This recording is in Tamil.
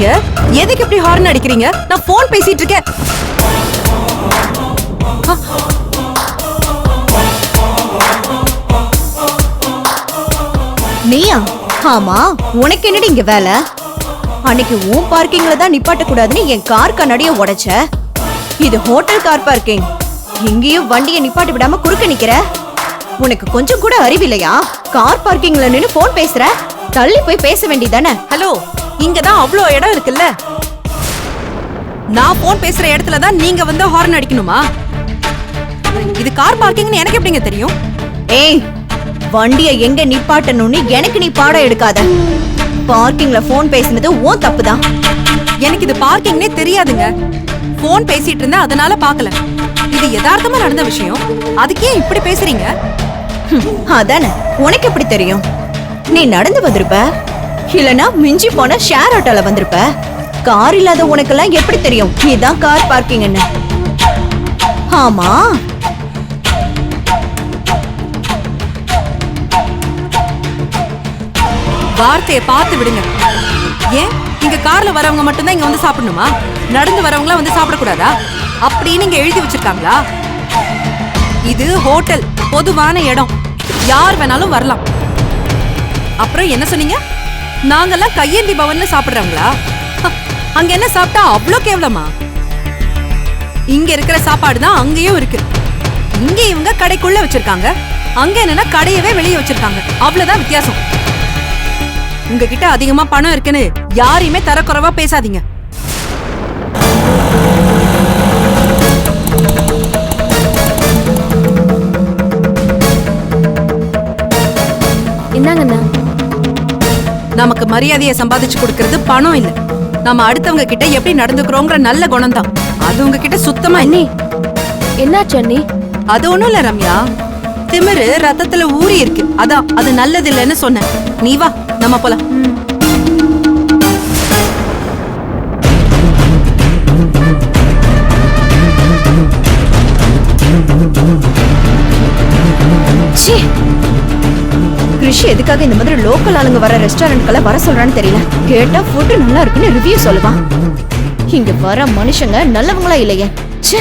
நீங்க? எதுக்கு இப்படி ஹார்ன் அடிக்கிறீங்க? நான் போன் பேசிட்டு இருக்கேன். நீயா? ஆமா, உனக்கு என்னடி இங்க வேலை? அன்னைக்கு உன் பார்க்கிங்ல தான் நிப்பாட்ட கூடாதுன்னு என் கார் கண்ணாடிய உடைச்ச. இது ஹோட்டல் கார் பார்க்கிங். இங்கேயும் வண்டியை நிப்பாட்டி விடாம குறுக்க நிக்கிற. உனக்கு கொஞ்சம் கூட அறிவில்லையா? கார் பார்க்கிங்ல நின்னு போன் பேசுற. தள்ளி போய் பேச வேண்டியதானே? ஹலோ, இங்கதான் அவ்வளோ இடம் இருக்குல்ல. நான் போன் பேசுற இடத்துல தான் நீங்க வந்து ஹார்ன் அடிக்கணுமா? இது கார் பார்க்கிங்னு எனக்கு எப்படிங்க தெரியும்? ஏய், வண்டியை எங்க நிப்பாட்டணும்னு எனக்கு நீ பாடம் எடுக்காத. பார்க்கிங்ல போன் பேசினது உன் தப்புதான். எனக்கு இது பார்க்கிங்னே தெரியாதுங்க. போன் பேசிட்டு இருந்தேன், அதனால பாக்கல. இது யதார்த்தமா நடந்த விஷயம். அதுக்கே இப்படி பேசுறீங்க? அதானே, உனக்கு எப்படி தெரியும்? நீ நடந்து வந்திருப்ப, இல்லனா மிஞ்சி போன ஷேர் ஆட்டோல வந்திருப்ப. கார் இல்லாத உனக்கெல்லாம் எப்படி தெரியும் இதுதான் கார் பார்க்கிங்னு? ஆமா, வார்த்தையை பார்த்து விடுங்க. ஏன் இங்க கார்ல வரவங்க மட்டும்தான் இங்க வந்து சாப்பிடணுமா? நடந்து வரவங்களா வந்து சாப்பிடக்கூடாதா அப்படின்னு இங்க எழுதி வச்சிருக்காங்களா? இது ஹோட்டல், பொதுவான இடம், யார் வேணாலும் வரலாம். அப்புறம் என்ன சொன்னீங்க? நாங்கெல்லாம் கையேந்தி பவன்ல சாப்பிடுறவங்களா? அங்க என்ன சாப்பிட்டா அவ்வளோ கேவலமா? இங்க இருக்கிற சாப்பாடு தான் அங்கேயும் இருக்கு. இங்க இவங்க கடைக்குள்ள வச்சிருக்காங்க, அங்க என்னன்னா கடையவே வெளியே வச்சிருக்காங்க. அவ்வளவுதான் வித்தியாசம். உங்ககிட்ட அதிகமா பணம் இருக்குன்னு யாரையுமே தரக்குறைவா பேசாதீங்க. என்னங்கண்ணா? நமக்கு மரியாதையை சம்பாதிச்சு கொடுக்கறது பணம் இல்ல, நம்ம அடுத்தவங்க கிட்ட எப்படி நடந்துக்கிறோங்கிற நல்ல குணம் தான். அது உங்ககிட்ட சுத்தமா அண்ணி, என்னாச்சு அண்ணி? அது ஒண்ணும் இல்ல ரம்யா, திமிரு ரத்தத்துல ஊறி இருக்கு, அதான். அது நல்லது இல்லைன்னு சொன்னேன். நீ வா, நம்ம போலாம். கிருஷி எதுக்காக இந்த மாதிரி லோக்கல் ஆளுங்க வர ரெஸ்டாரண்ட்களை வர சொல்றான்னு தெரியல. கேட்டா ஃபுட் நல்லா இருக்குன்னு ரிவ்யூ சொல்லுவான். இங்க வர மனுஷங்க நல்லவங்களா இல்லையே. ச்சே.